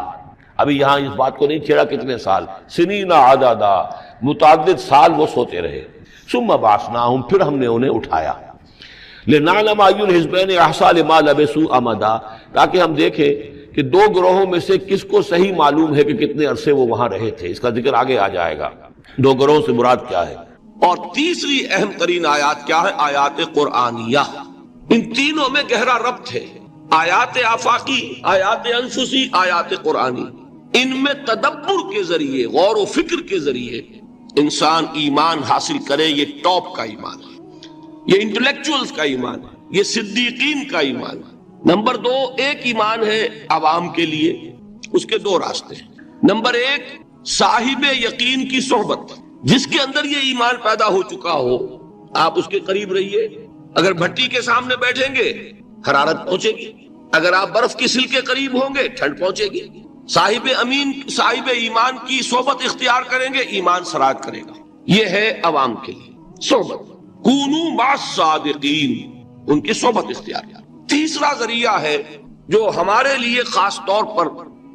A: ابھی یہاں اس بات کو نہیں چھیڑا کتنے سال، سنین عددا، متعدد سال وہ سوتے رہے۔ ثم بعثناہم، پھر ہم نے انہیں اٹھایا، لنعلم ای الحزبین احصیٰ لما لبثوا امدا، تاکہ ہم دیکھیں کہ 2 گروہوں میں سے کس کو صحیح معلوم ہے کہ کتنے عرصے وہ وہاں رہے تھے۔ اس کا ذکر آگے آ جائے گا 2 گروہوں سے مراد کیا ہے۔ اور تیسری اہم ترین آیات کیا ہے؟ آیات قرآنیہ۔ ان تینوں میں گہرا ربط ہے، آیات آفاقی، آیات انفسی، آیات قرآنی۔ ان میں تدبر کے ذریعے، غور و فکر کے ذریعے انسان ایمان حاصل کرے، یہ ٹاپ کا ایمان ہے، یہ انٹلیکچوئلز کا ایمان ہے، یہ صدیقین کا ایمان ہے۔ نمبر 2، ایک ایمان ہے عوام کے لیے، اس کے 2 راستے ہیں۔ نمبر 1، صاحب یقین کی صحبت، جس کے اندر یہ ایمان پیدا ہو چکا ہو، آپ اس کے قریب رہیے، اگر بھٹی کے سامنے بیٹھیں گے حرارت پہنچے گی، اگر آپ برف کی سل کے قریب ہوں گے ٹھنڈ پہنچے گی، صاحب امین صاحب ایمان کی صحبت اختیار کریں گے ایمان سرات کرے گا۔ یہ ہے عوام کے لیے صحبت، کونوا مع الصادقین، ان کی صحبت اختیار کیا۔ تیسرا ذریعہ ہے جو ہمارے لیے خاص طور پر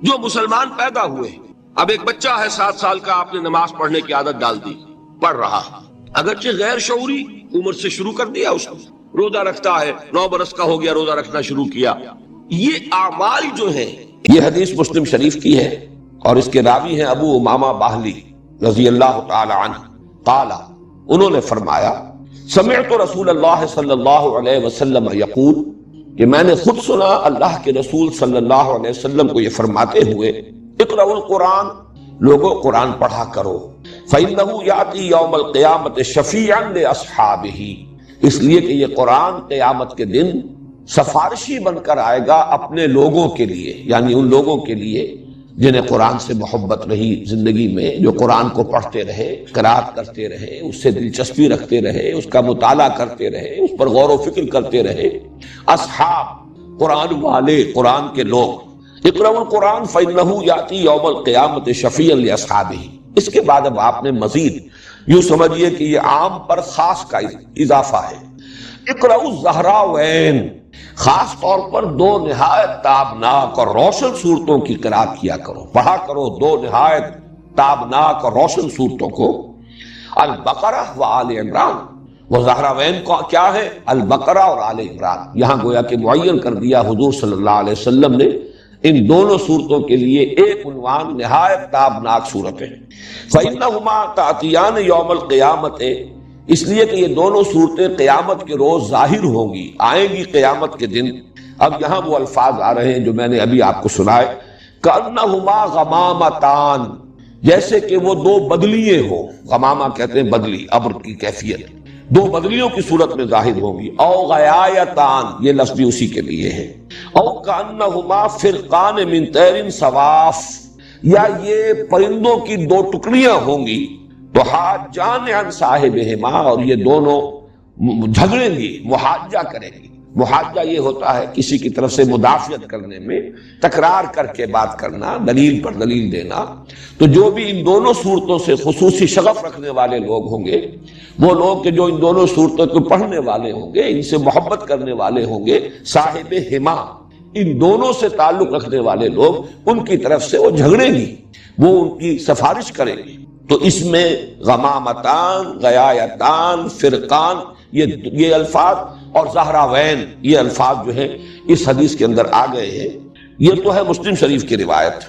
A: جو مسلمان پیدا ہوئے، اب ایک بچہ ہے 7 سال کا، آپ نے نماز پڑھنے کی عادت ڈال دی، پڑھ رہا، اگرچہ غیر شعوری عمر سے شروع کر دیا، اس نے روزہ رکھتا ہے، 9 برس کا ہو گیا روزہ رکھنا شروع کیا۔ یہ اعمال جو ہیں، یہ حدیث مسلم شریف کی ہے اور اس کے راوی ہیں ابو امامہ باہلی رضی اللہ تعالی عنہ، قال، انہوں نے فرمایا سمعت رسول اللہ صلی اللہ علیہ وسلم یقول، کہ میں نے خود سنا اللہ کے رسول صلی اللہ علیہ وسلم کو یہ فرماتے ہوئے، اقرأوا القرآن، لوگوں قرآن پڑھا کرو، فإنہ یأتی یوم القیامۃ شفیعا لأصحابہ، اس لیے کہ یہ قرآن قیامت کے دن سفارشی بن کر آئے گا اپنے لوگوں کے لیے، یعنی ان لوگوں کے لیے جنہیں قرآن سے محبت رہی زندگی میں، جو قرآن کو پڑھتے رہے، قرات کرتے رہے، اس سے دلچسپی رکھتے رہے، اس کا مطالعہ کرتے رہے، اس پر غور و فکر کرتے رہے۔ اصحاب، قرآن والے، قرآن کے لوگ، اقرأوا القرآن فإنہ یأتی یوم القیامۃ شفیعا لأصحابہ۔ اس کے بعد اب آپ نے مزید یوں سمجھیے کہ یہ عام پر خاص کا اضافہ ہے۔ اقرأوا الزہراوین، خاص طور پر 2 نہایت تابناک اور روشن صورتوں کی قرات کیا کرو، پڑھا کرو 2 نہایت تابناک اور روشن صورتوں کو، البقرہ و آل عمران۔ وہ زہراوین کو کیا ہے؟ البقرہ اور آل عمران۔ یہاں گویا کہ معین کر دیا حضور صلی اللہ علیہ وسلم نے ان دونوں صورتوں کے لیے ایک عنوان، نہایت تابناک صورتیں۔ فإنہما تأتیان یوم القیامۃ، اس لیے کہ یہ دونوں صورتیں قیامت کے روز ظاہر ہوں گی، آئیں گی قیامت کے دن۔ اب یہاں وہ الفاظ آ رہے ہیں جو میں نے ابھی آپ کو سنائے، کأنہما غمامتان، جیسے کہ وہ 2 بدلیے ہوں، غمامہ کہتے ہیں بدلی، ابر کی کیفیت، 2 بدلیوں کی صورت میں ظاہر ہوں گی۔ او غیایتان، یہ لفظ بھی اسی کے لیے ہے۔ او کأنہما فرقان من طیر صواف، یا یہ پرندوں کی 2 ٹکڑیاں ہوں گی، تو حاجان عن صاحبہما، اور یہ دونوں جھگڑیں گی، محاجہ کریں گی۔ محاجہ یہ ہوتا ہے کسی کی طرف سے مدافعت کرنے میں تکرار کر کے بات کرنا، دلیل پر دلیل دینا۔ تو جو بھی ان دونوں صورتوں سے خصوصی شغف رکھنے والے لوگ ہوں گے، وہ لوگ کہ جو ان دونوں صورتوں کو پڑھنے والے ہوں گے، ان سے محبت کرنے والے ہوں گے، صاحب ہما، ان دونوں سے تعلق رکھنے والے لوگ، ان کی طرف سے وہ جھگڑیں گی، وہ ان کی سفارش کریں گی۔ تو اس میں غمامتان، غیایتان، فرقان، یہ الفاظ اور زہراوین، یہ الفاظ جو ہیں اس حدیث کے اندر آ گئے ہیں۔ یہ تو ہے مسلم شریف کی روایت،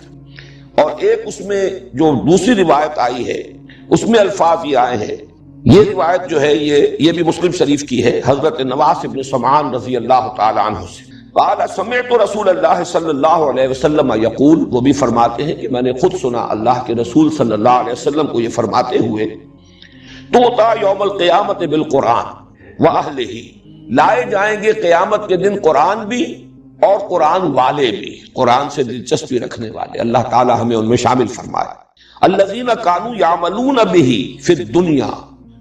A: اور ایک اس میں جو دوسری روایت آئی ہے اس میں الفاظ یہ آئے ہیں۔ یہ روایت جو ہے یہ بھی مسلم شریف کی ہے، حضرت نواس بن سمعان رضی اللہ تعالی عنہ سے، قال سمعت رسول اللہ صلی اللہ علیہ وسلم یقول، وہ بھی فرماتے ہیں کہ میں نے خود سنا اللہ کے رسول صلی اللہ علیہ وسلم کو یہ فرماتے ہوئے، توطا یوم القیامت بالقرآن واہلہ، لائے جائیں گے قیامت کے دن قرآن بھی اور قرآن والے بھی، قرآن سے دلچسپی رکھنے والے، اللہ تعالی ہمیں ان میں شامل فرمائے۔ الذین کانوا یعملون بہ فی الدنیا،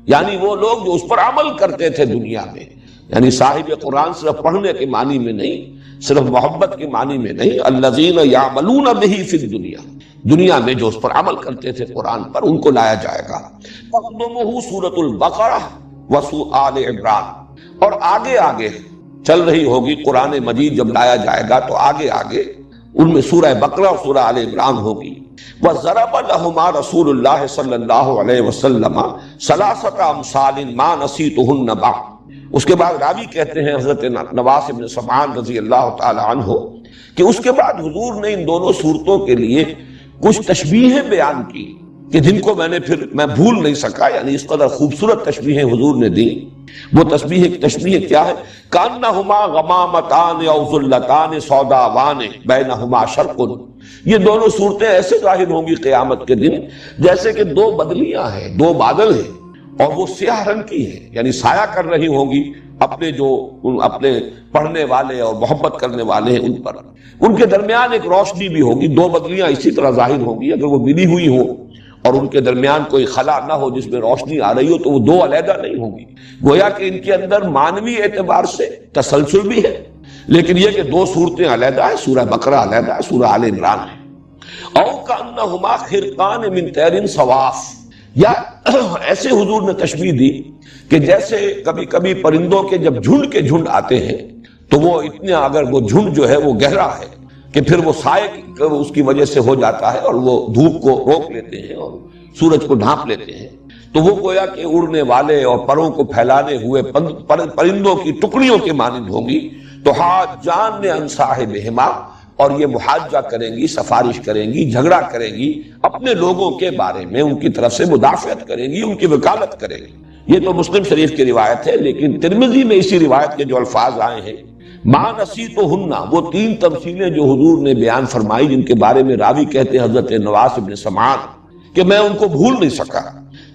A: یعنی وہ لوگ جو اس پر عمل کرتے تھے دنیا میں، یعنی صاحب قرآن صرف پڑھنے کے معنی میں نہیں، صرف محبت کے معنی میں نہیں، الذین یعملون بہ فی الدنیا، دنیا میں جو اس پر عمل کرتے تھے قرآن پر، ان کو لایا جائے گا۔ تقدمہ سورۃ البقرہ وآل عمران، اور آگے آگے چل رہی ہوگی قرآن مجید، جب لایا جائے گا تو آگے آگے ان میں سورہ بقرہ اور سورہ آل عمران ہوگی۔ وَضَرَبَ لَهُمَا رسول اللہ صلی اللہ علیہ وسلم ثلاثۃ امثال ما نسیتهن بعد۔ اس کے بعد راوی کہتے ہیں حضرت نواس بن سمعان رضی اللہ تعالی عنہ کہ اس کے بعد حضور نے ان دونوں صورتوں کے لیے کچھ تشبیہیں بیان کی کہ جن کو میں بھول نہیں سکا، یعنی اس قدر خوبصورت تشبیہیں حضور نے دی۔ وہ تشبیہ کیا ہے؟ کانہما غمامتان او ذلتان سوداوان بینہما شرق، یہ دونوں صورتیں ایسے ظاہر ہوں گی قیامت کے دن جیسے کہ 2 بدلیاں ہیں، 2 بادل ہیں، اور وہ سیاہ رنگ کی ہیں، یعنی سایہ کر رہی ہوں گی اپنے پڑھنے والے اور محبت کرنے والے ہیں ان پر۔ ان کے درمیان ایک روشنی بھی ہوگی، 2 بدلیاں اسی طرح ظاہر ہوں گی، اگر وہ ملی ہوئی ہوں اور ان کے درمیان کوئی خلا نہ ہو جس میں روشنی آ رہی ہو تو وہ 2 علیحدہ نہیں ہوں گی۔ گویا کہ ان کے اندر معنوی اعتبار سے تسلسل بھی ہے، لیکن یہ کہ دو صورتیں علیحدہ ہے، سورہ بقرہ علیحدہ ہے، سورہ آل عمران ہے۔ او کأنہما خرقان من طیر صواف، یا ایسے حضور نے تشبیہ دی کہ جیسے کبھی کبھی پرندوں کے جب جھنڈ کے جھنڈ آتے ہیں تو وہ اتنے، اگر وہ جھنڈ جو ہے وہ گہرا ہے کہ پھر وہ سائے اس کی وجہ سے ہو جاتا ہے اور وہ دھوپ کو روک لیتے ہیں اور سورج کو ڈھانپ لیتے ہیں، تو وہ گویا کہ اڑنے والے اور پروں کو پھیلانے ہوئے پرندوں کی ٹکڑیوں کے مانند ہوں گی۔ تو حاجان عن صاحبہما، اور یہ محاجہ کریں گی، سفارش کریں گی، جھگڑا کریں گی اپنے لوگوں کے بارے میں، ان کی طرف سے مدافعت کریں گی، ان کی وکالت کریں گی۔ یہ تو مسلم شریف کی روایت ہے، لیکن ترمذی میں اسی روایت کے جو الفاظ آئے ہیں، ما نسیتہن، وہ تین تمثیلیں جو حضور نے بیان فرمائی جن کے بارے میں راوی کہتے ہیں حضرت نواس بن سمعان کہ میں ان کو بھول نہیں سکا،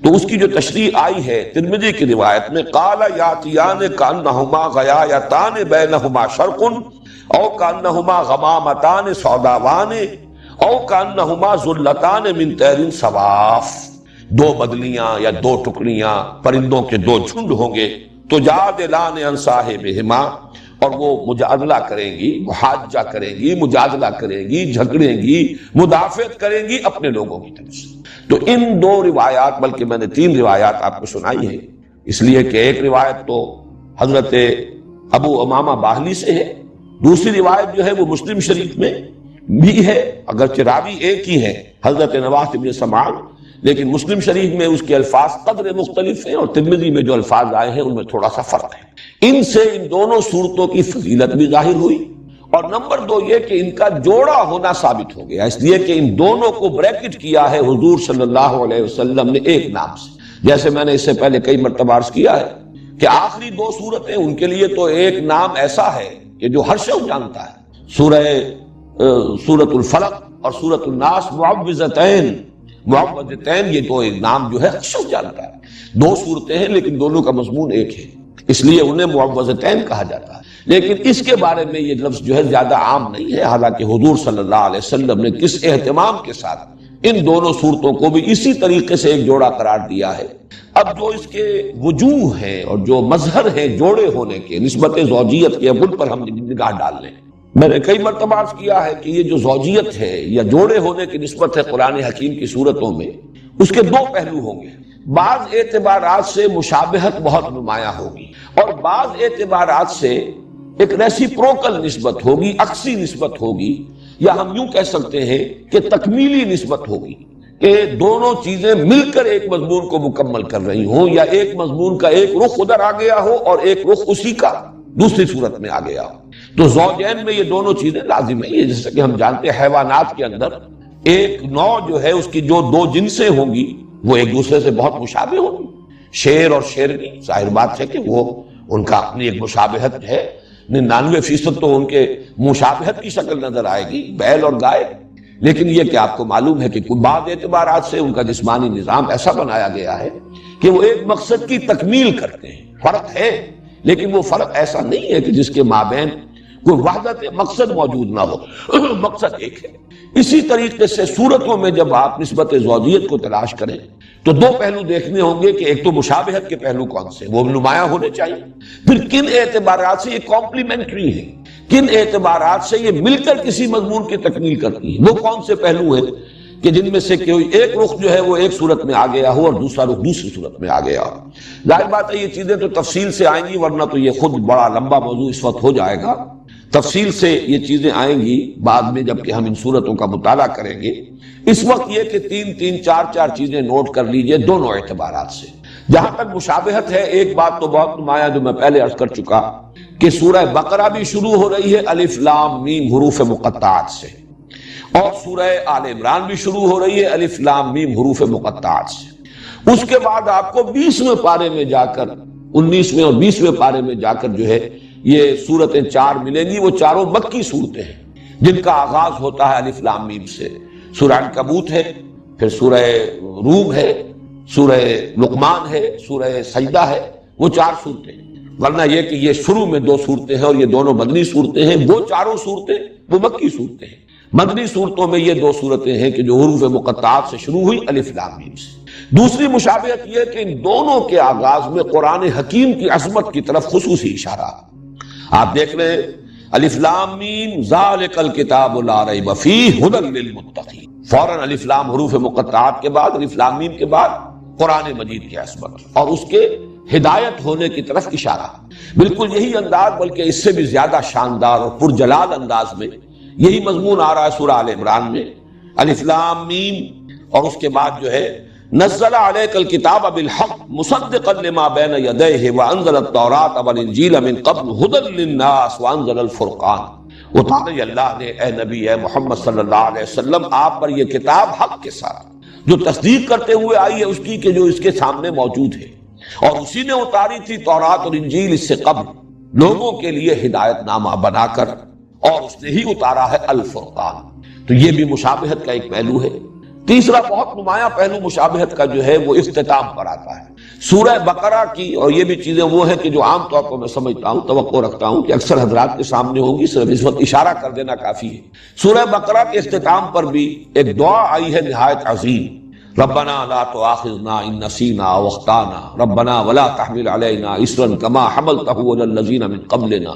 A: تو اس کی جو تشریح آئی ہے ترمذی کی روایت میں، قال یاتیان کانہما غیایتان بینہما شرق او کانہما غمامتان سوداوان او کانہما ذلتان من طیر صواف، دو بدلیاں یا دو ٹکڑیاں پرندوں کے دو جھنڈ ہوں گے، تو جادلان عن صاحبہما، اور وہ مجادلہ کریں گی، محاجہ کریں گی، مجادلہ کریں گی، جھگڑیں گی، مدافعت کریں گی اپنے لوگوں کی طرف سے۔ تو ان دو روایات، بلکہ میں نے تین روایات آپ کو سنائی ہیں، اس لیے کہ ایک روایت تو حضرت ابو امامہ باہلی سے ہے، دوسری روایت جو ہے وہ مسلم شریف میں بھی ہے، اگرچہ راوی ایک ہی ہے حضرت نواس بن سمعان، لیکن مسلم شریف میں اس کے الفاظ قدر مختلف ہیں اور ترمذی میں جو الفاظ آئے ہیں ان میں تھوڑا سا فرق ہے۔ ان سے ان دونوں صورتوں کی فضیلت بھی ظاہر ہوئی، اور نمبر دو یہ کہ ان کا جوڑا ہونا ثابت ہو گیا، اس لیے کہ ان دونوں کو بریکٹ کیا ہے حضور صلی اللہ علیہ وسلم نے ایک نام سے، جیسے میں نے اس سے پہلے کئی مرتبہ عرض کیا ہے کہ آخری دو صورتیں ان کے لیے تو ایک نام ایسا ہے کہ جو ہر شخص جانتا ہے، سورۃ الفلق اور سورۃ الناس معوذتین، یہ تو ایک نام جو ہے ہر شخص جانتا ہے، دو صورتیں ہیں لیکن دونوں کا مضمون ایک ہے، اس لیے انہیں معوذتین کہا جاتا ہے۔ لیکن اس کے بارے میں یہ لفظ جو ہے زیادہ عام نہیں ہے، حالانکہ حضور صلی اللہ علیہ وسلم نے کس اہتمام کے ساتھ ان دونوں صورتوں کو بھی اسی طریقے سے ایک جوڑا قرار دیا ہے۔ اب جو اس کے وجوہ ہیں اور جو مظہر ہیں جوڑے ہونے کے، نسبت زوجیت کے، اب ان پر ہم نگاہ ڈال لیں۔ میں نے کئی مرتبہ عرض کیا ہے کہ یہ جو زوجیت ہے یا جوڑے ہونے کی نسبت ہے قرآن حکیم کی صورتوں میں، اس کے دو پہلو ہوں گے، بعض اعتبارات سے مشابہت بہت نمایاں ہوگی اور بعض اعتبارات سے ایک ریسیپروکل نسبت ہوگی، عکسی نسبت ہوگی، یا ہم یوں کہہ سکتے ہیں کہ تکمیلی نسبت ہوگی کہ دونوں چیزیں مل کر ایک مضمون کو مکمل کر رہی ہوں، یا ایک مضمون کا ایک رخ ادھر آ گیا ہو اور ایک رخ اسی کا دوسری صورت میں آ گیا ہو۔ تو زوجین میں یہ دونوں چیزیں لازم ہیں، جیسے کہ ہم جانتے ہیں حیوانات کے اندر ایک نوع جو ہے اس کی جو دو جنسیں ہوں گی وہ ایک دوسرے سے بہت مشابہ ہوں گی، شیر اور شیرنی، ظاہر بات ہے کہ وہ ان کا اپنی ایک مشابہت ہے، 99% تو ان کے مشابہت کی شکل نظر آئے گی، بیل اور گائے، لیکن یہ کہ آپ کو معلوم ہے کہ بعض اعتبارات سے ان کا جسمانی نظام ایسا بنایا گیا ہے کہ وہ ایک مقصد کی تکمیل کرتے ہیں۔ فرق ہے لیکن وہ فرق ایسا نہیں ہے کہ جس کے مابین کوئی وحدت مقصد موجود نہ ہو، مقصد ایک ہے۔ اسی طریقے سے صورتوں میں جب آپ نسبت زوجیت کو تلاش کریں تو دو پہلو دیکھنے ہوں گے کہ ایک تو مشابہت کے پہلو کون سے، وہ نمایاں ہونے چاہیے، پھر کن اعتبارات سے یہ کمپلیمنٹری ہے، کن اعتبارات سے یہ مل کر کسی مضمون کی تکمیل کرتی ہے، وہ کون سے پہلو ہیں کہ جن میں سے کوئی ایک رخ جو ہے وہ ایک صورت میں آ گیا ہو اور دوسرا رخ دوسری صورت میں آ گیا ہو۔ ظاہر بات ہے یہ چیزیں تو تفصیل سے آئیں گی، ورنہ تو یہ خود بڑا لمبا موضوع اس وقت ہو جائے گا، تفصیل سے یہ چیزیں آئیں گی بعد میں جب کہ ہم ان صورتوں کا مطالعہ کریں گے۔ اس وقت یہ کہ تین چار چیزیں نوٹ کر لیجئے دونوں اعتبارات سے۔ جہاں تک مشابہت ہے، ایک بات تو بہت نمایاں جو میں پہلے عرض کر چکا کہ سورہ بقرہ بھی شروع ہو رہی ہے الف لام میم حروف مقطعات سے، اور سورہ آل عمران بھی شروع ہو رہی ہے الف لام میم حروف مقطعات سے۔ اس کے بعد آپ کو 20ویں پارے میں جا کر، 19ویں اور 20ویں پارے میں جا کر جو ہے یہ صورتیں چار ملیں گی، وہ چاروں مکی صورتیں ہیں جن کا آغاز ہوتا ہے الف لام میم سے۔ سورہ عنکبوت ہے، پھر سورہ روم ہے، سورہ لقمان ہے، سورہ سجدہ ہے، وہ چار صورتیں ہیں۔ ورنہ یہ کہ یہ شروع میں دو صورتیں ہیں اور یہ دونوں مدنی صورتیں ہیں، وہ چاروں صورتیں وہ مکی صورتیں ہیں۔ مدنی صورتوں میں یہ دو صورتیں ہیں کہ جو حروف مقطعات سے شروع ہوئی الف لام میم سے۔ دوسری مشابہت یہ کہ ان دونوں کے آغاز میں قرآن حکیم کی عظمت کی طرف خصوصی اشارہ۔ آپ دیکھ رہے ہیں الف لام میم ذالک الکتاب لا ریب فیہ ھدی للمتقین، فوراً الف لام حروف مقطعات کے بعد، الف لام میم کے بعد قرآن مجید کی عصمت اور اس کے ہدایت ہونے کی طرف اشارہ۔ بالکل یہی انداز، بلکہ اس سے بھی زیادہ شاندار اور پرجلال انداز میں یہی مضمون آ رہا ہے سورہ آل عمران میں، الف لام میم، اور اس کے بعد جو ہے نزل علیک الکتاب بالحق مصدقا لما بین یدیہ وانزل التوراۃ والانجیل من قبل ھدی للناس وانزل الفرقان۔ اتارے اللہ نے اے نبی اے محمد صلی اللہ علیہ وسلم آپ پر یہ کتاب حق کے ساتھ، جو تصدیق کرتے ہوئے آئی ہے اس کی کہ جو اس کے سامنے موجود ہے، اور اسی نے اتاری تھی تورات اور انجیل اس سے قبل لوگوں کے لیے ہدایت نامہ بنا کر، اور اس نے ہی اتارا ہے الفرقان۔ تو یہ بھی مشابہت کا ایک پہلو ہے۔ تیسرا بہت نمایاں پہلو مشابہت کا جو ہے وہ اختتام پر آتا ہے سورہ بقرہ کی، اور یہ بھی چیزیں وہ ہیں کہ جو عام طور پر میں سمجھتا ہوں، توقع رکھتا ہوں کہ اکثر حضرات کے سامنے ہوگی، صرف اس وقت اشارہ کر دینا کافی ہے۔ سورہ بقرہ کے اختتام پر بھی ایک دعا آئی ہے نہایت عظیم، ربنا لا تؤاخذنا ان نسینا او اخطانا ربنا ولا تحمل علینا اصرا کما حملته على الذین من قبلنا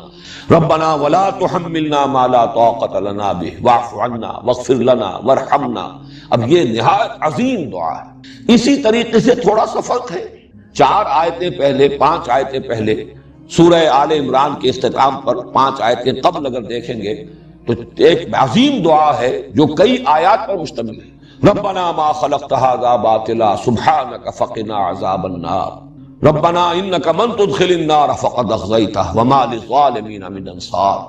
A: ربنا ولا تحملنا ما لا طاقت لنا به واعف عنا واغفر لنا وارحمنا۔ اب یہ نہایت عظیم دعا ہے۔ اسی طریقے سے تھوڑا سا فرق ہے، 4 آیتیں پہلے، 5 آیتیں پہلے سورہ آل عمران کے اختتام پر 5 آیتیں قبل اگر دیکھیں گے تو ایک عظیم دعا ہے جو کئی آیات پر مشتمل ہے، ربنا ما خلقت هذا باطلا سبحانك فقنا عذاب النار ربنا انك من تدخل النار فقد اخزيته وما للظالمين من انصار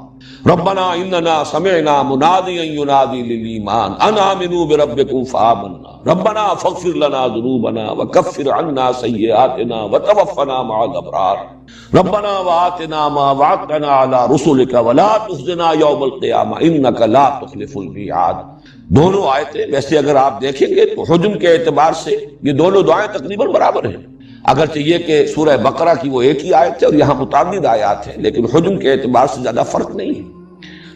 A: ربنا اننا سمعنا مناديا ينادي للايمان ان امنوا بربكم فآمنا ربنا فاغفر لنا ذنوبنا وكفر عنا سيئاتنا وتوفنا مع الابرار ربنا وآتنا ما وعدتنا على رسلك ولا تخزنا يوم القيامة انك لا تخلف الميعاد۔ دونوں آیتیں ویسے اگر آپ دیکھیں گے تو حجم کے اعتبار سے یہ دونوں دعائیں تقریباً برابر ہیں، اگرچہ یہ کہ سورہ بقرہ کی وہ ایک ہی آیت ہے اور یہاں متعدد آیات ہیں، لیکن حجم کے اعتبار سے زیادہ فرق نہیں ہے۔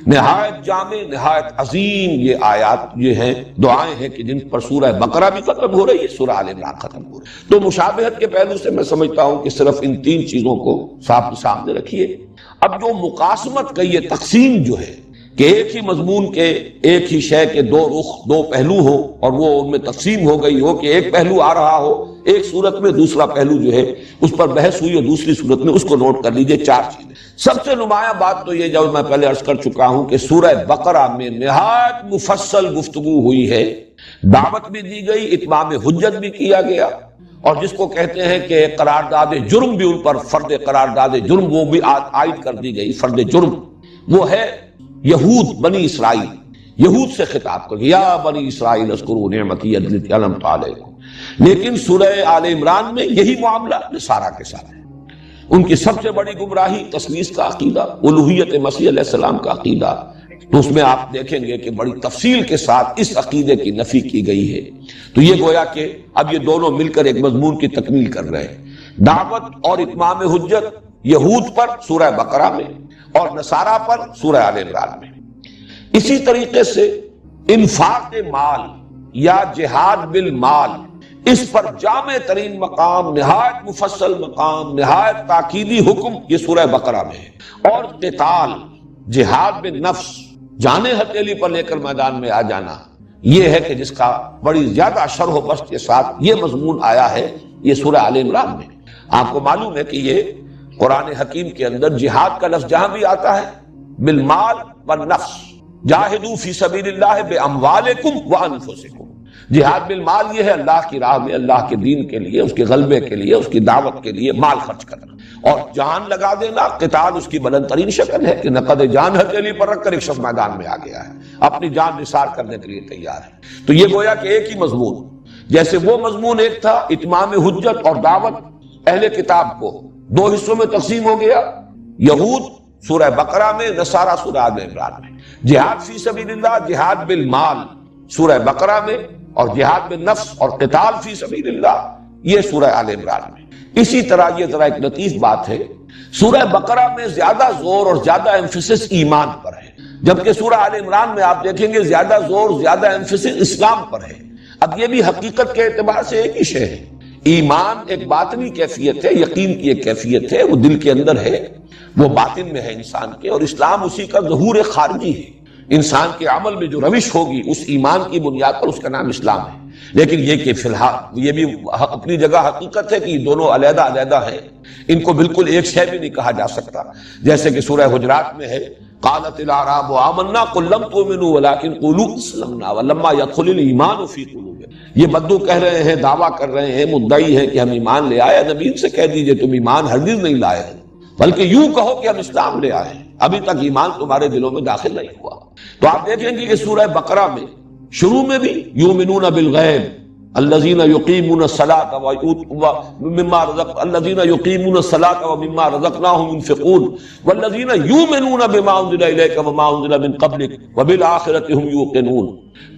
A: نہایت جامع، نہایت عظیم یہ آیات، یہ ہیں دعائیں ہیں کہ جن پر سورہ بقرہ بھی ختم ہو رہی ہے، سورہ آل عمران ختم ہو رہی ہے۔ تو مشابہت کے پہلو سے میں سمجھتا ہوں کہ صرف ان 3 چیزوں کو صاف سامنے رکھیے۔ اب جو مقاسمت کا یہ تقسیم جو ہے کہ ایک ہی مضمون کے، ایک ہی شے کے 2 رخ، 2 پہلو ہو، اور وہ ان میں تقسیم ہو گئی ہو کہ ایک پہلو آ رہا ہو ایک صورت میں، دوسرا پہلو جو ہے اس پر بحث ہوئی اور دوسری صورت میں، اس کو نوٹ کر لیجئے 4 چیزیں۔ سب سے نمایاں بات تو یہ جو میں پہلے عرض کر چکا ہوں کہ سورہ بقرہ میں نہایت مفصل گفتگو ہوئی ہے، دعوت بھی دی گئی، اتمام حجت بھی کیا گیا، اور جس کو کہتے ہیں کہ قرارداد جرم بھی ان پر، فرد قرارداد جرم وہ بھی عائد کر دی گئی، فرد جرم وہ ہے یہود، بنی اسرائیل، یہود سے خطاب کر یا بنی اسرائیل اذکروا نعمتی التي انعمت علیکم۔ لیکن سورہ آل عمران میں یہی معاملہ نصارہ کے ساتھ ہے۔ ان کی سب سے بڑی گمراہی تثلیث کا عقیدہ، الوہیت مسیح علیہ السلام کا عقیدہ، تو اس میں آپ دیکھیں گے کہ بڑی تفصیل کے ساتھ اس عقیدے کی نفی کی گئی ہے۔ تو یہ گویا کہ اب یہ دونوں مل کر ایک مضمون کی تکمیل کر رہے ہیں، دعوت اور اتمام حجت یہود پر سورہ بقرہ میں اور نصارہ پر سورہ آل عمران میں۔ اسی طریقے سے انفاق مال یا جہاد بالمال، اس پر جامع ترین مقام، نہایت مفصل مقام، نہایت تاکیدی حکم یہ سورہ بقرہ میں ہے۔ اور قتال، جہاد بالنفس، جانیں ہتھیلی پر لے کر میدان میں آ جانا، یہ ہے کہ جس کا بڑی زیادہ شرح و بسط کے ساتھ یہ مضمون آیا ہے یہ سورہ آل عمران میں۔ آپ کو معلوم ہے کہ یہ قرآن حکیم کے اندر جہاد کا لفظ جہاں بھی آتا ہے بالمال والنفس، جاہدوا فی سبیل اللہ باموالکم وانفسکم، جہاد بالمال یہ ہے اللہ کی راہ میں، اللہ کے دین کے لیے، اس کے غلبے کے لیے، اس کی دعوت کے لیے مال خرچ کرنا، اور جان لگا دینا، قتال اس کی بلند ترین شکل ہے کہ نقد جان ہتھیلی پر رکھ کر ایک شخص میدان میں آ گیا ہے، اپنی جان نثار کرنے کے لیے تیار ہے۔ تو یہ گویا کہ ایک ہی مضمون، جیسے وہ مضمون ایک تھا اتمام حجت اور دعوت اہل کتاب کو، 2 حصوں میں تقسیم ہو گیا، یہود سورہ بقرہ میں، نصارہ سورہ آل عمران میں، جہاد فی سبیل اللہ، جہاد بالمال سورہ بقرہ میں، اور جہاد بالنفس اور قتال فی سبیل اللہ یہ سورہ آل عمران میں۔ اسی طرح یہ ذرا ایک لطیف بات ہے، سورہ بقرہ میں زیادہ زور اور زیادہ ایمفیسس ایمان پر ہے، جبکہ سورہ آل عمران میں آپ دیکھیں گے زیادہ زور، زیادہ ایمفیسس اسلام پر ہے۔ اب یہ بھی حقیقت کے اعتبار سے ایک ہی شے ہے، ایمان ایک باطنی کیفیت ہے، یقین کی ایک کیفیت ہے، وہ دل کے اندر ہے، وہ باطن میں ہے انسان کے، اور اسلام اسی کا ظہور خارجی ہے۔ انسان کے عمل میں جو روش ہوگی اس ایمان کی بنیاد پر اس کا نام اسلام ہے۔ لیکن یہ کہ فی الحال یہ بھی اپنی جگہ حقیقت ہے کہ یہ دونوں علیحدہ علیحدہ ہیں، ان کو بالکل ایک شے بھی نہیں کہا جا سکتا، جیسے کہ سورہ حجرات میں ہے قالت الاعراب آمنا قل لم تؤمنوا ولكن قولوا اسلمنا ولما يدخل الايمان في قلوبكم۔ یہ بدو کہہ رہے ہیں، دعویٰ کر رہے ہیں، مدعی ہیں کہ ہم ایمان لے آئے، نبی ان سے کہہ دیجئے تم ایمان ہرگز نہیں لائے ہیں، بلکہ یوں کہو کہ ہم اسلام لے آئے ہیں، ابھی تک ایمان تمہارے دلوں میں داخل نہیں ہوا۔ تو آپ دیکھیں گے کہ سورہ بقرہ میں شروع میں بھی یؤمنون بالغیب الذین یقیمون الصلاۃ ومما رزقناہم ينفقون والذین یؤمنون بما انزل الیک وما انزل من قبلک وبالآخرۃ هم یوقنون۔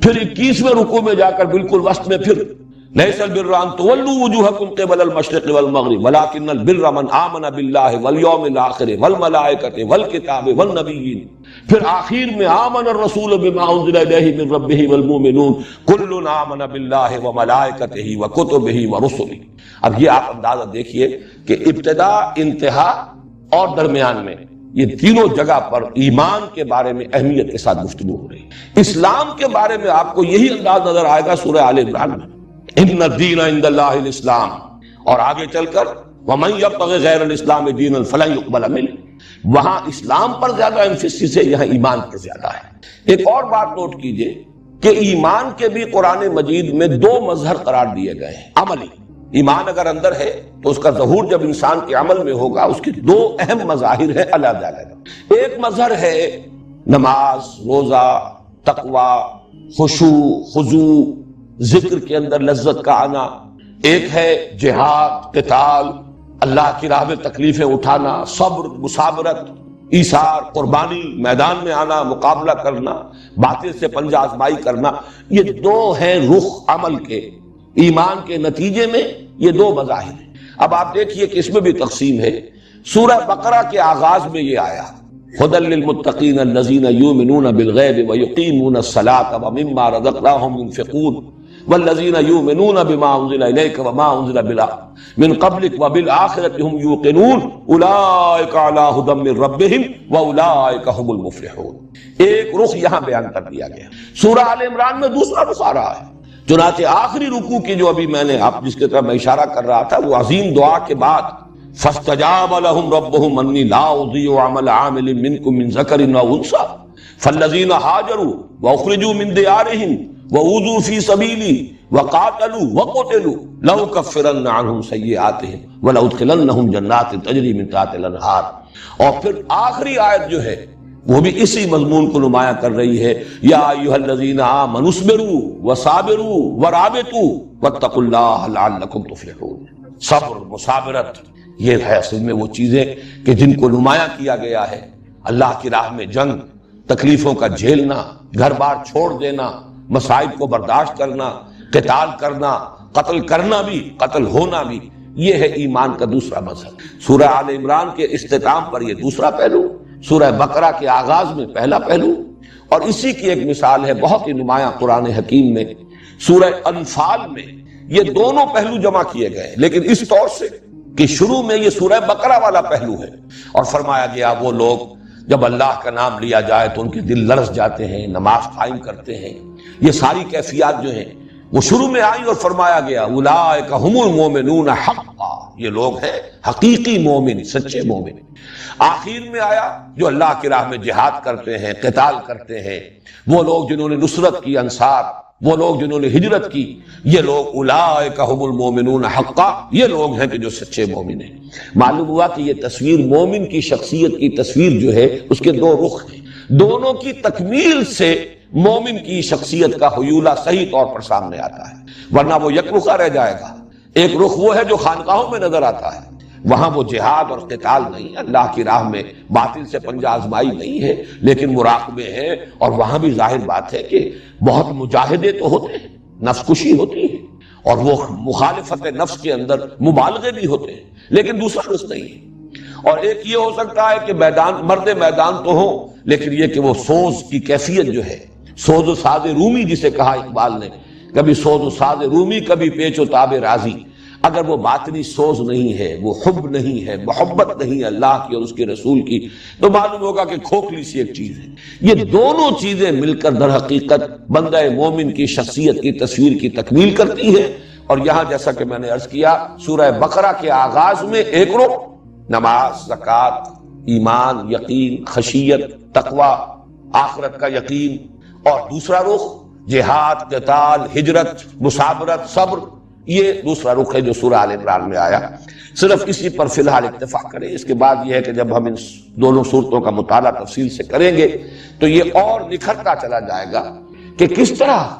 A: پھر 21ویں رکوع میں جا کر بالکل وسط میں پھر لیس البر ان تولوا وجوہکم قبل المشرق والمغرب ولکن البر من آمن باللہ والیوم الآخر والملائکۃ والکتاب والنبیین۔ پھر آخر میں آمن الرسول بما انزل الیہ من ربہ والمؤمنون کل آمن باللہ وملائکتہ وکتبہ ورسلہ۔ اب یہ آپ اندازہ دیکھیے کہ ابتدا، انتہا اور درمیان میں یہ تینوں جگہ پر ایمان کے بارے میں اہمیت کے ساتھ گفتگو ہو رہی ہے۔ اسلام کے بارے میں آپ کو یہی انداز نظر آئے گا سورہ آل عمران میں، ان الدین عند اللہ الاسلام، اور آگے چل کر ومن یبتغ غیر الاسلام دینا فلن یقبل منہ۔ وہاں اسلام پر زیادہ ایمفیسس ہے، یہاں ایمان پر زیادہ ہے۔ ایک اور بات نوٹ کیجئے کہ ایمان کے بھی قرآن مجید میں دو مظہر قرار دیے گئے ہیں عملی۔ ایمان اگر اندر ہے تو اس کا ظہور جب انسان کے عمل میں ہوگا، اس کے دو اہم مظاہر ہیں علیحدہ علیحدہ۔ ایک مظہر ہے نماز، روزہ، تقوی، خشوع، خضوع، ذکر کے اندر لذت کا آنا۔ ایک ہے جہاد، قتال، اللہ کی راہ میں تکلیفیں اٹھانا، صبر، مصابرت، ایثار، قربانی، میدان میں آنا، مقابلہ کرنا، باطل سے پنجہ آزمائی کرنا۔ یہ دو ہیں رخ عمل کے، ایمان کے نتیجے میں یہ دو مظاہر ہیں۔ اب آپ دیکھیے کہ اس میں بھی تقسیم ہے۔ سورہ بقرہ کے آغاز میں یہ آیا ھدی للمتقین الذین یؤمنون بالغیب ویقیمون الصلاۃ ومما رزقناہم ينفقون والذین یؤمنون بما انزل الیک وما انزل من قبلک وبالآخرۃ هم یوقنون اولئک علی ھدی من ربہم واولئک هم المفلحون۔ ایک رخ یہاں بیان کر دیا گیا۔ سورہ آل عمران میں دوسرا رخ آ رہا ہے، چنانچہ آخری رکوع کی جو ابھی میں نے آپ جس کی طرف میں اشارہ کر رہا تھا، وہ عظیم دعا کے بعد فاستجاب لهم ربهم انی لا اضیع عمل عامل منکم من ذکر و انثی فالذین هاجروا واخرجوا من دیارهم وأوذوا في سبيلي وقاتلوا وقتلوا لأكفرن عنهم سيئاتهم ولأدخلنهم جنات تجري من تحتها الأنهار۔ اور پھر آخری آیت جو ہے وہ بھی اسی مضمون کو نمایاں کر رہی ہے، یا ایھا الذین آمنوا اصبروا وصابروا ورابطوا واتقوا اللہ لعلکم تفلحون۔ صبر، مصابرت، یہ ہے اصل میں وہ چیزیں کہ جن کو نمایاں کیا گیا ہے۔ اللہ کی راہ میں جنگ، تکلیفوں کا جھیلنا، گھر بار چھوڑ دینا، مصائب کو برداشت کرنا، قتال کرنا، قتل کرنا بھی، قتل ہونا بھی، یہ ہے ایمان کا دوسرا مظہر۔ سورہ آل عمران کے اختتام پر یہ دوسرا پہلو، سورہ بقرہ کے آغاز میں پہلا پہلو، اور اسی کی ایک مثال ہے بہت ہی نمایاں قرآن حکیم میں سورہ انفال میں یہ دونوں پہلو جمع کیے گئے، لیکن اس طور سے کہ شروع میں یہ سورہ بقرہ والا پہلو ہے، اور فرمایا گیا وہ لوگ جب اللہ کا نام لیا جائے تو ان کے دل لرز جاتے ہیں، نماز قائم کرتے ہیں۔ یہ ساری کیفیات جو ہیں وہ شروع میں آئی، اور فرمایا گیا اولئک ھم المؤمنون حقا، یہ لوگ ہیں حقیقی مومن، سچے مومن۔ آخر میں آیا جو اللہ کی راہ میں جہاد کرتے ہیں، قتال کرتے ہیں، وہ لوگ جنہوں نے نصرت کی، انصار، وہ لوگ جنہوں نے ہجرت کی، یہ لوگ اولئک ھم المؤمنون حقا، یہ لوگ ہیں کہ جو سچے مومن ہیں۔ معلوم ہوا کہ یہ تصویر مومن کی شخصیت کی تصویر جو ہے اس کے دو رخ ہیں، دونوں کی تکمیل سے مومن کی شخصیت کا حیولہ صحیح طور پر سامنے آتا ہے، ورنہ وہ یک رخا رہ جائے گا۔ ایک رخ وہ ہے جو خانقاہوں میں نظر آتا ہے، وہاں وہ جہاد اور قتال نہیں، اللہ کی راہ میں باطل سے پنجہ آزمائی نہیں ہے، لیکن مراقبے ہیں، اور وہاں بھی ظاہر بات ہے کہ بہت مجاہدے تو ہوتے ہیں، نفس کشی ہوتی ہے، اور وہ مخالفت نفس کے اندر مبالغے بھی ہوتے ہیں، لیکن دوسرا رخ نہیں ہے۔ اور ایک یہ ہو سکتا ہے کہ مرد میدان تو ہوں، لیکن یہ کہ وہ سوز کی کیفیت جو ہے، سوز و ساز رومی جسے کہا اقبال نے، کبھی سوز و ساز رومی، کبھی پیچ و تاب راضی۔ اگر وہ باطنی سوز نہیں ہے، وہ حب نہیں ہے، محبت نہیں ہے اللہ کی اور اس کے رسول کی، تو معلوم ہوگا کہ کھوکھلی سی ایک چیز ہے۔ یہ دونوں چیزیں مل کر در حقیقت بندہ مومن کی شخصیت کی تصویر کی تکمیل کرتی ہے۔ اور یہاں جیسا کہ میں نے عرض کیا، سورہ بقرہ کے آغاز میں ایک رخ نماز، زکوٰۃ، ایمان، یقین، خشیت، تقوی، آخرت کا یقین، اور دوسرا رخ جہاد، قتال، ہجرت، مصابرت، صبر، یہ دوسرا رخ ہے جو سورہ آل عمران میں آیا۔ صرف اسی پر فی الحال اتفاق کریں، اس کے بعد یہ ہے کہ جب ہم ان دونوں صورتوں کا مطالعہ تفصیل سے کریں گے تو یہ اور نکھرتا چلا جائے گا کہ کس طرح